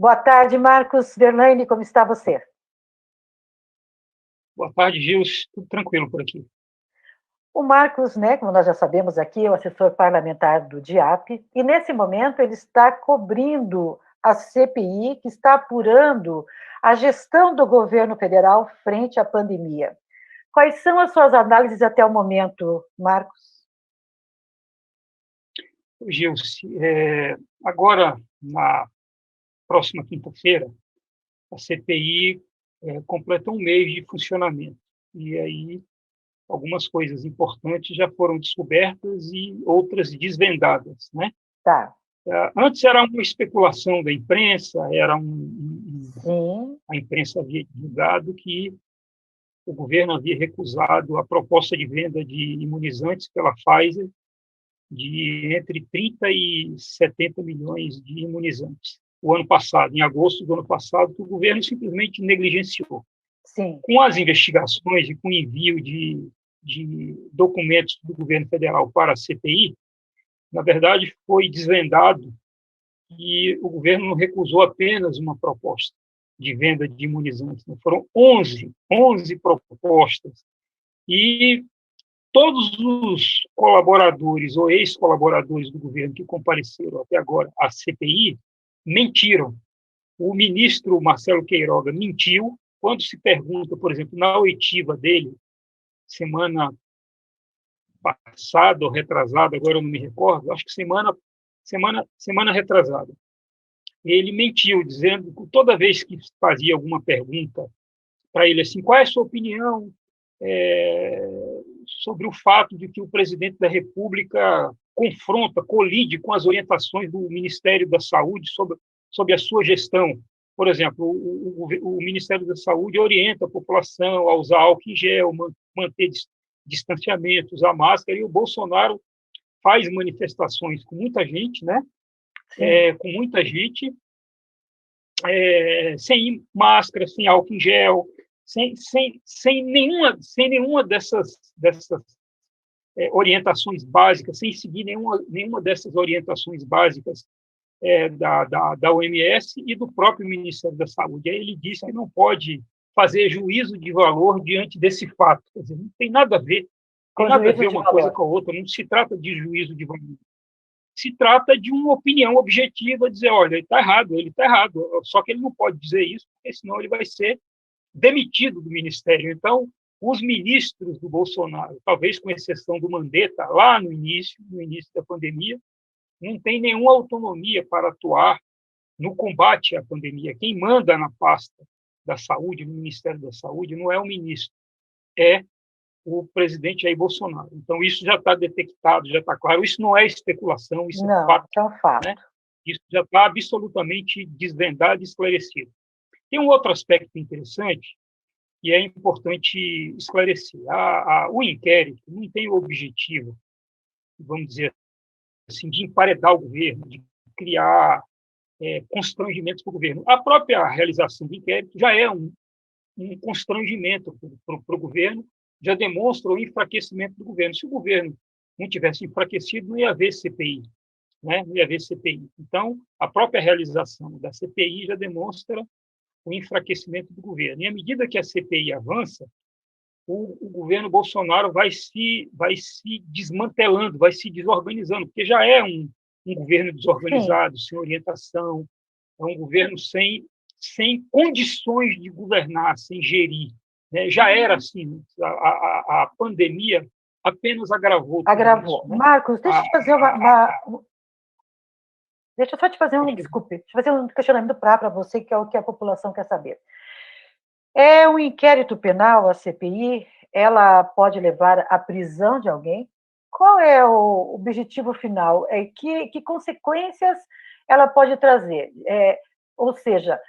Boa tarde, Marcos Verlaine, como está você? Boa tarde, Gils. Tudo tranquilo por aqui. O Marcos, né, como nós já sabemos aqui, é o assessor parlamentar do DIAP, e nesse momento ele está cobrindo a CPI, que está apurando a gestão do governo federal frente à pandemia. Quais são as suas análises até o momento, Marcos? Gils, agora, na próxima quinta-feira, a CPI completa um mês de funcionamento. E aí, algumas coisas importantes já foram descobertas e outras desvendadas, né? Tá. Antes era uma especulação da imprensa, Sim. A imprensa havia divulgado que o governo havia recusado a proposta de venda de imunizantes pela Pfizer de entre 30 e 70 milhões de imunizantes. O ano passado, em agosto do ano passado, que o governo simplesmente negligenciou. Sim. Com as investigações e com o envio de documentos do governo federal para a CPI, na verdade, foi desvendado que o governo recusou apenas uma proposta de venda de imunizantes. Foram 11 propostas. E todos os colaboradores ou ex-colaboradores do governo que compareceram até agora à CPI mentiram. O ministro Marcelo Queiroga mentiu quando se pergunta, por exemplo, na oitiva dele, semana passada ou retrasada, agora eu não me recordo, acho que semana retrasada. Ele mentiu, dizendo que toda vez que fazia alguma pergunta para ele, assim, qual é a sua opinião sobre o fato de que o presidente da República colide com as orientações do Ministério da Saúde sobre a sua gestão. Por exemplo, o Ministério da Saúde orienta a população a usar álcool em gel, manter distanciamento, usar máscara, e o Bolsonaro faz manifestações com muita gente, né? Com muita gente, sem máscara, sem álcool em gel, sem nenhuma dessas orientações básicas, sem seguir nenhuma dessas orientações básicas da OMS e do próprio Ministério da Saúde. Aí ele disse que não pode fazer juízo de valor diante desse fato. Quer dizer, não tem nada a ver, uma coisa com a outra, não se trata de juízo de valor. Se trata de uma opinião objetiva, dizer, olha, ele está errado, só que ele não pode dizer isso, porque senão ele vai ser demitido do ministério. Então, os ministros do Bolsonaro, talvez com exceção do Mandetta, lá no início da pandemia, não tem nenhuma autonomia para atuar no combate à pandemia. Quem manda na pasta da saúde, no Ministério da Saúde, não é o ministro, é o presidente Jair Bolsonaro. Então, isso já está detectado, já está claro. Isso não é especulação, isso é fato. É um fato. Né? Isso já está absolutamente desvendado e esclarecido. Tem um outro aspecto interessante e é importante esclarecer. O inquérito não tem o objetivo, vamos dizer assim, de emparedar o governo, de criar constrangimentos para o governo. A própria realização do inquérito já é um constrangimento para o governo, já demonstra o enfraquecimento do governo. Se o governo não tivesse enfraquecido, não ia haver CPI. Né? Não ia haver CPI. Então, a própria realização da CPI já demonstra o enfraquecimento do governo. E à medida que a CPI avança, o governo Bolsonaro vai se desmantelando, vai se desorganizando, porque já é um governo desorganizado, sem orientação, é um governo sem condições de governar, sem gerir. Né? Já era assim, a pandemia apenas agravou. Agravou. Isso, né? Marcos, deixa eu te fazer Deixa eu só te fazer desculpe, deixa eu fazer um questionamento para você, que é o que a população quer saber. É um inquérito penal, a CPI, ela pode levar à prisão de alguém? Qual é o objetivo final? Que consequências ela pode trazer? Ou seja,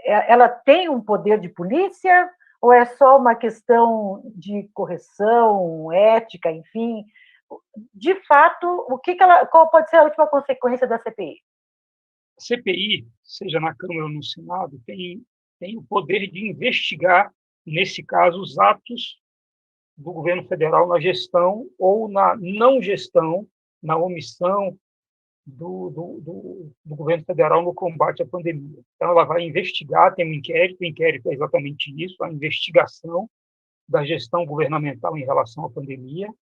ela tem um poder de polícia ou é só uma questão de correção, ética, enfim? De fato, qual pode ser a última consequência da CPI? A CPI, seja na Câmara ou no Senado, tem o poder de investigar, nesse caso, os atos do governo federal na gestão ou na não gestão, na omissão do governo federal no combate à pandemia. Então, ela vai investigar, tem um inquérito, o inquérito é exatamente isso, a investigação da gestão governamental em relação à pandemia.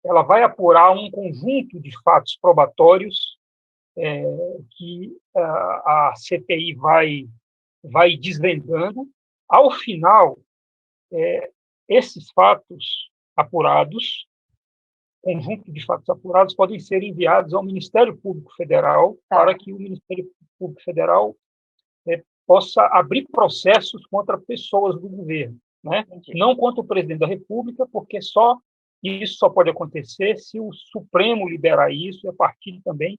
Ela vai apurar um conjunto de fatos probatórios que a CPI vai desvendando. Ao final, esses fatos apurados, conjunto de fatos apurados, podem ser enviados ao Ministério Público Federal para que o Ministério Público Federal possa abrir processos contra pessoas do governo, né? Não contra o presidente da República, porque isso só pode acontecer se o Supremo liberar isso, e a partir também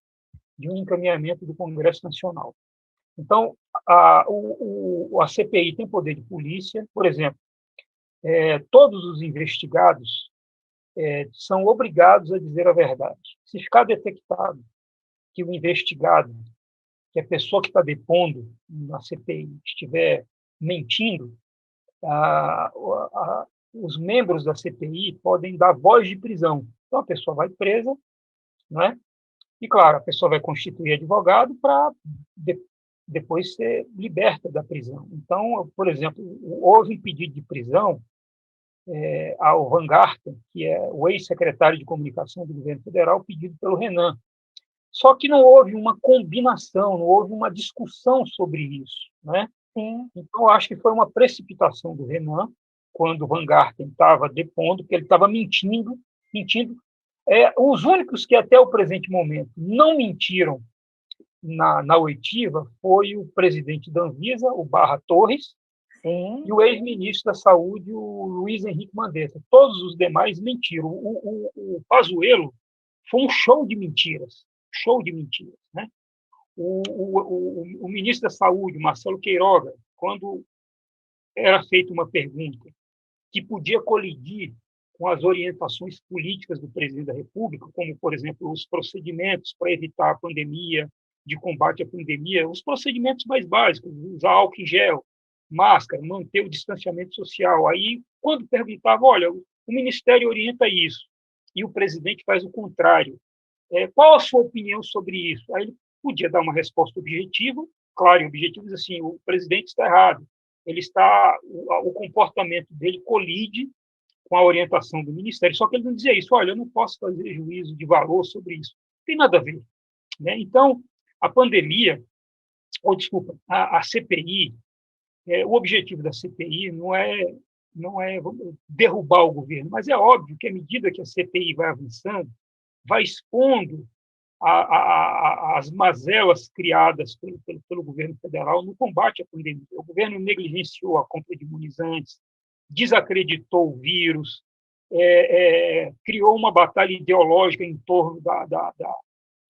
de um encaminhamento do Congresso Nacional. Então, a CPI tem poder de polícia, por exemplo, todos os investigados são obrigados a dizer a verdade. Se ficar detectado que o investigado, que a pessoa que está depondo na CPI, estiver mentindo, os membros da CPI podem dar voz de prisão. Então, a pessoa vai presa, né? E, claro, a pessoa vai constituir advogado para depois ser liberta da prisão. Então, por exemplo, houve um pedido de prisão ao Van Garten, que é o ex-secretário de comunicação do governo federal, pedido pelo Renan. Só que não houve uma combinação, não houve uma discussão sobre isso, né? Sim. Então, acho que foi uma precipitação do Renan, quando o Van Garten estava depondo, que ele estava mentindo. Os únicos que, até o presente momento, não mentiram na oitiva foi o presidente da Anvisa, o Barra Torres, Sim. e o ex-ministro da Saúde, o Luiz Henrique Mandetta. Todos os demais mentiram. O Pazuello foi um show de mentiras, né? O ministro da Saúde, Marcelo Queiroga, quando era feita uma pergunta que podia colidir com as orientações políticas do presidente da República, como, por exemplo, os procedimentos para evitar a pandemia, de combate à pandemia, os procedimentos mais básicos, usar álcool em gel, máscara, manter o distanciamento social. Aí, quando perguntava, olha, o Ministério orienta isso, e o presidente faz o contrário, qual a sua opinião sobre isso? Aí ele podia dar uma resposta objetiva, claro, e objetivo diz assim, o presidente está errado, o comportamento dele colide com a orientação do Ministério, só que ele não dizia isso, olha, eu não posso fazer juízo de valor sobre isso, não tem nada a ver, né? Então, a pandemia, a CPI, o objetivo da CPI não é derrubar o governo, mas é óbvio que, à medida que a CPI vai avançando, vai expondo as mazelas criadas pelo governo federal no combate à pandemia. O governo negligenciou a compra de imunizantes, desacreditou o vírus, criou uma batalha ideológica em torno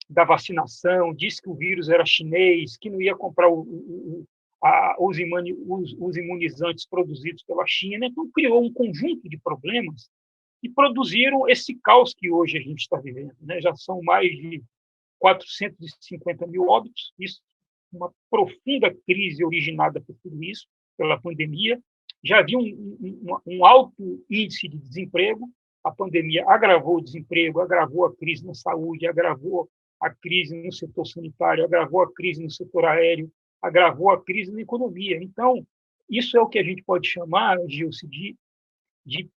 da vacinação, disse que o vírus era chinês, que não ia comprar os imunizantes produzidos pela China. Então, criou um conjunto de problemas que produziram esse caos que hoje a gente está vivendo, né? Já são mais de 450 mil óbitos, isso uma profunda crise originada por tudo isso, pela pandemia. Já havia um alto índice de desemprego, a pandemia agravou o desemprego, agravou a crise na saúde, agravou a crise no setor sanitário, agravou a crise no setor aéreo, agravou a crise na economia. Então, isso é o que a gente pode chamar, Gilce, de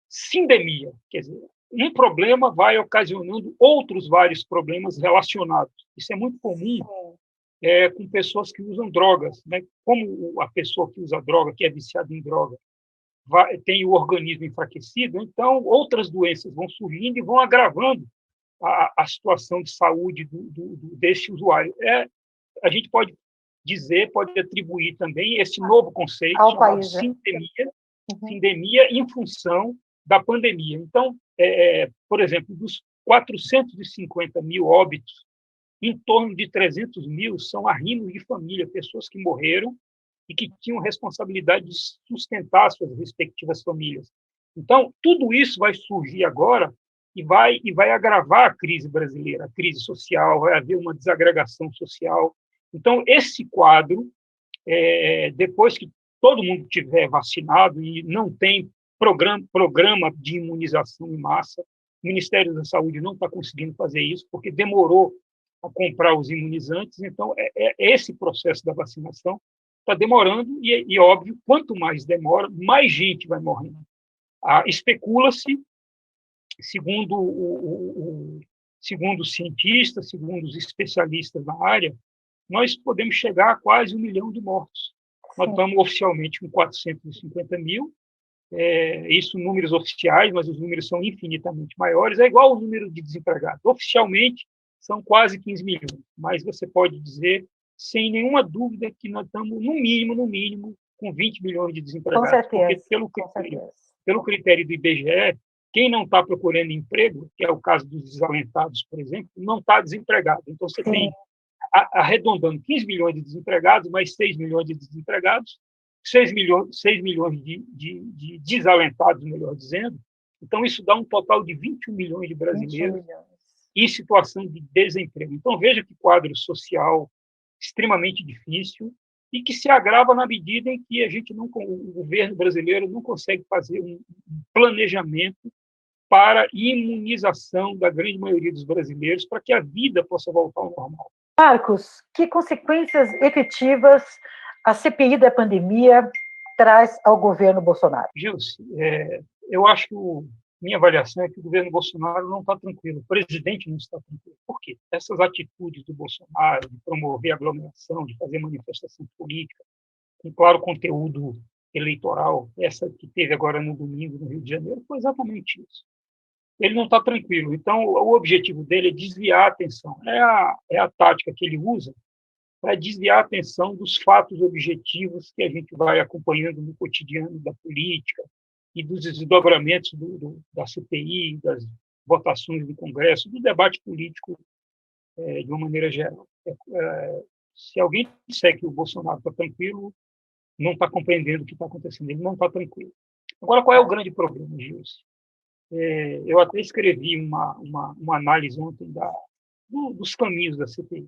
sindemia, quer dizer, um problema vai ocasionando outros vários problemas relacionados. Isso é muito comum com pessoas que usam drogas, né? Como a pessoa que usa droga, que é viciada em droga, tem o organismo enfraquecido, então outras doenças vão surgindo e vão agravando a situação de saúde desse usuário. A gente pode atribuir também esse novo conceito ao chamado país, né? sindemia em função da pandemia. Então, por exemplo, dos 450 mil óbitos, em torno de 300 mil são arrimos de família, pessoas que morreram e que tinham responsabilidade de sustentar suas respectivas famílias. Então, tudo isso vai surgir agora e vai agravar a crise brasileira, a crise social, vai haver uma desagregação social. Então, esse quadro, depois que todo mundo tiver vacinado e não tem programa de imunização em massa, o Ministério da Saúde não está conseguindo fazer isso, porque demorou a comprar os imunizantes. Então, esse processo da vacinação está demorando e, óbvio, quanto mais demora, mais gente vai morrendo. Especula-se, segundo os cientistas, segundo os especialistas na área, nós podemos chegar a quase 1 milhão de mortos. Nós estamos oficialmente com 450 mil, isso números oficiais, mas os números são infinitamente maiores, é igual ao número de desempregados. Oficialmente, são quase 15 milhões, mas você pode dizer, sem nenhuma dúvida, que nós estamos, no mínimo, com 20 milhões de desempregados. Com certeza. Porque, pelo critério do IBGE, quem não está procurando emprego, que é o caso dos desalentados, por exemplo, não está desempregado. Então, você tem, arredondando, 15 milhões de desempregados, mais 6 milhões de desempregados, 6 milhões de desalentados, melhor dizendo. Então, isso dá um total de 21 milhões de brasileiros em situação de desemprego. Então, veja que quadro social extremamente difícil e que se agrava na medida em que o governo brasileiro não consegue fazer um planejamento para imunização da grande maioria dos brasileiros para que a vida possa voltar ao normal. Marcos, que consequências efetivas a CPI da pandemia traz ao governo Bolsonaro? Gilce, eu acho que minha avaliação é que o governo Bolsonaro não está tranquilo, o presidente não está tranquilo. Por quê? Essas atitudes do Bolsonaro de promover aglomeração, de fazer manifestação política, com claro conteúdo eleitoral, essa que teve agora no domingo no Rio de Janeiro, foi exatamente isso. Ele não está tranquilo. Então, o objetivo dele é desviar a atenção. É a tática que ele usa para desviar a atenção dos fatos objetivos que a gente vai acompanhando no cotidiano da política e dos desdobramentos da CPI, das votações do Congresso, do debate político de uma maneira geral. Se alguém disser que o Bolsonaro está tranquilo, não está compreendendo o que está acontecendo. Ele não está tranquilo. Agora, qual é o grande problema, Gilson? Eu até escrevi uma análise ontem dos caminhos da CPI.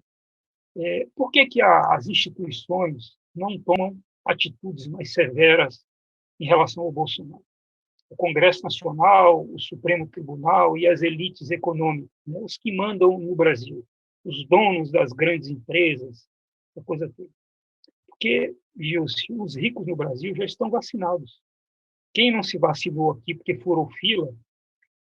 Por que as instituições não tomam atitudes mais severas em relação ao Bolsonaro? O Congresso Nacional, o Supremo Tribunal e as elites econômicas, né, os que mandam no Brasil, os donos das grandes empresas, a coisa toda. Porque, Gilson, os ricos no Brasil já estão vacinados. Quem não se vacinou aqui porque furou fila,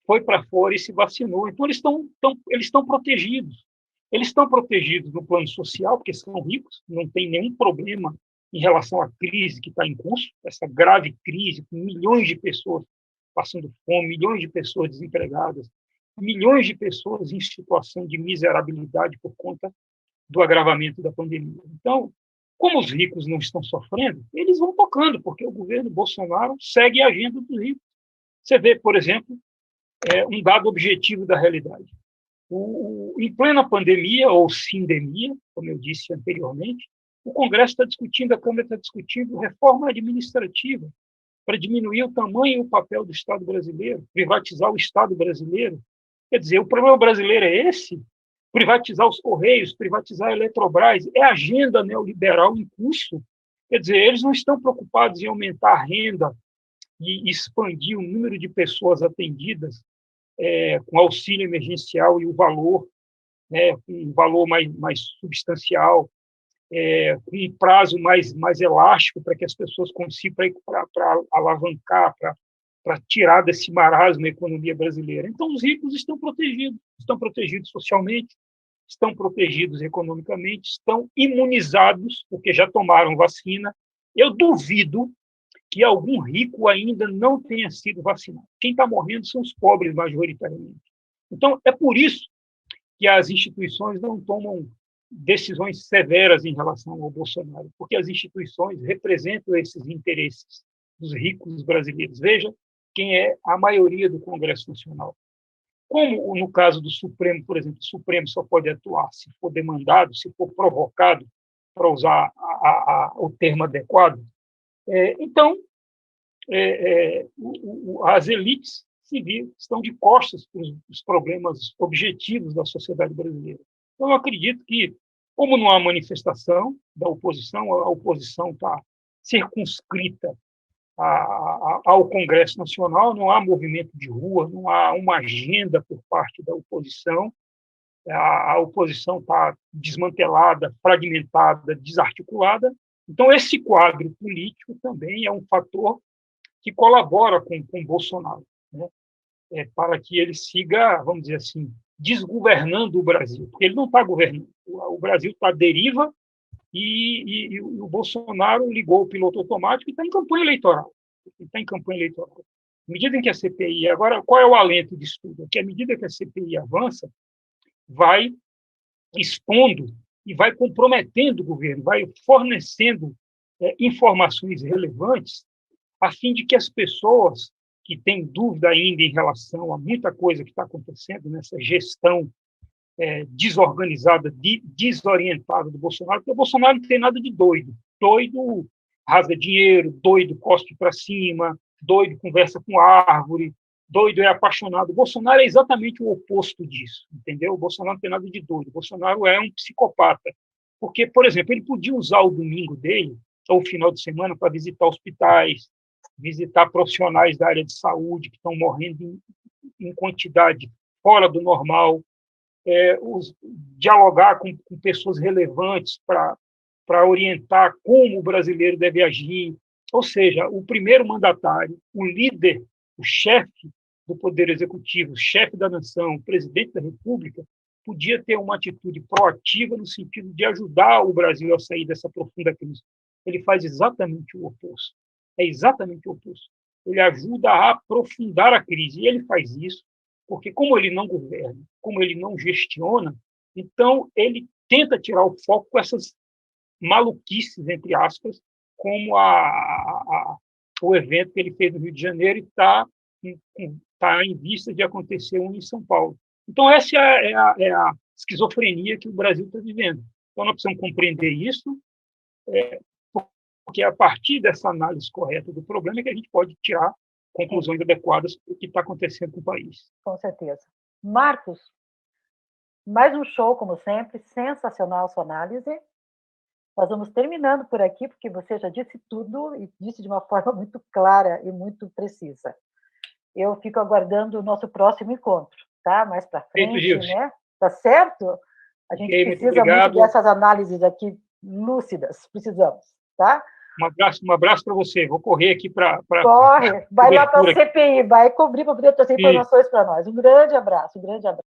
foi para fora e se vacinou. Então, eles estão protegidos. Eles estão protegidos no plano social, porque são ricos, não tem nenhum problema em relação à crise que está em curso, essa grave crise, com milhões de pessoas passando fome, milhões de pessoas desempregadas, milhões de pessoas em situação de miserabilidade por conta do agravamento da pandemia. Então, como os ricos não estão sofrendo, eles vão tocando, porque o governo Bolsonaro segue a agenda dos ricos. Você vê, por exemplo, um dado objetivo da realidade. Em plena pandemia, ou sindemia, como eu disse anteriormente, o Congresso está discutindo, a Câmara está discutindo reforma administrativa para diminuir o tamanho e o papel do Estado brasileiro, privatizar o Estado brasileiro. Quer dizer, o problema brasileiro é esse? Privatizar os Correios, privatizar a Eletrobras, é agenda neoliberal em curso. Quer dizer, eles não estão preocupados em aumentar a renda e expandir o número de pessoas atendidas com auxílio emergencial e o valor, um valor mais substancial, com um prazo mais elástico para que as pessoas consigam para alavancar, para tirar desse marasmo a economia brasileira. Então, os ricos estão protegidos socialmente, estão protegidos economicamente, estão imunizados, porque já tomaram vacina. Eu duvido que algum rico ainda não tenha sido vacinado. Quem está morrendo são os pobres, majoritariamente. Então, é por isso que as instituições não tomam decisões severas em relação ao Bolsonaro, porque as instituições representam esses interesses dos ricos brasileiros. Veja quem é a maioria do Congresso Nacional. Como no caso do Supremo, por exemplo, o Supremo só pode atuar se for demandado, se for provocado, para usar o termo adequado. Então, as elites civis estão de costas para os problemas objetivos da sociedade brasileira. Então, eu acredito que, como não há manifestação da oposição, a oposição está circunscrita ao Congresso Nacional, não há movimento de rua, não há uma agenda por parte da oposição, a oposição está desmantelada, fragmentada, desarticulada. Então, esse quadro político também é um fator que colabora com Bolsonaro, né? Para que ele siga, vamos dizer assim, desgovernando o Brasil, porque ele não está governando. O Brasil está à deriva e o Bolsonaro ligou o piloto automático e está em campanha eleitoral. À medida em que a CPI... Agora, qual é o alento disso tudo? É que, à medida que a CPI avança, vai expondo e vai comprometendo o governo, vai fornecendo informações relevantes a fim de que as pessoas que têm dúvida ainda em relação a muita coisa que está acontecendo nessa gestão desorganizada, desorientada do Bolsonaro, porque o Bolsonaro não tem nada de doido. Doido rasga dinheiro, doido cospe para cima, doido conversa com árvore, doido é apaixonado. O Bolsonaro é exatamente o oposto disso, entendeu? O Bolsonaro não tem nada de doido. O Bolsonaro é um psicopata. Porque, por exemplo, ele podia usar o domingo dele, ou o final de semana, para visitar hospitais, visitar profissionais da área de saúde que estão morrendo em quantidade fora do normal, dialogar com pessoas relevantes para orientar como o brasileiro deve agir. Ou seja, o primeiro mandatário, o líder, o chefe do Poder Executivo, o chefe da nação, o presidente da República, podia ter uma atitude proativa no sentido de ajudar o Brasil a sair dessa profunda crise. Ele faz exatamente o oposto. É exatamente o oposto. Ele ajuda a aprofundar a crise. E ele faz isso porque, como ele não governa, como ele não gestiona, então ele tenta tirar o foco com essas maluquices, entre aspas, como o evento que ele fez no Rio de Janeiro e está em vista de acontecer um em São Paulo. Então, essa é a esquizofrenia que o Brasil está vivendo. Então, nós precisamos compreender isso, porque a partir dessa análise correta do problema é que a gente pode tirar conclusões adequadas para o que está acontecendo com o país. Com certeza. Marcos, mais um show, como sempre, sensacional a sua análise. Nós vamos terminando por aqui, porque você já disse tudo e disse de uma forma muito clara e muito precisa. Eu fico aguardando o nosso próximo encontro, tá? Mais para frente, né? Tá certo? A gente precisa muito dessas análises aqui lúcidas, precisamos, tá? Um abraço para você. Vou correr aqui para... Corre, vai lá para a CPI, vai cobrir para poder trazer informações para nós. Um grande abraço, um grande abraço.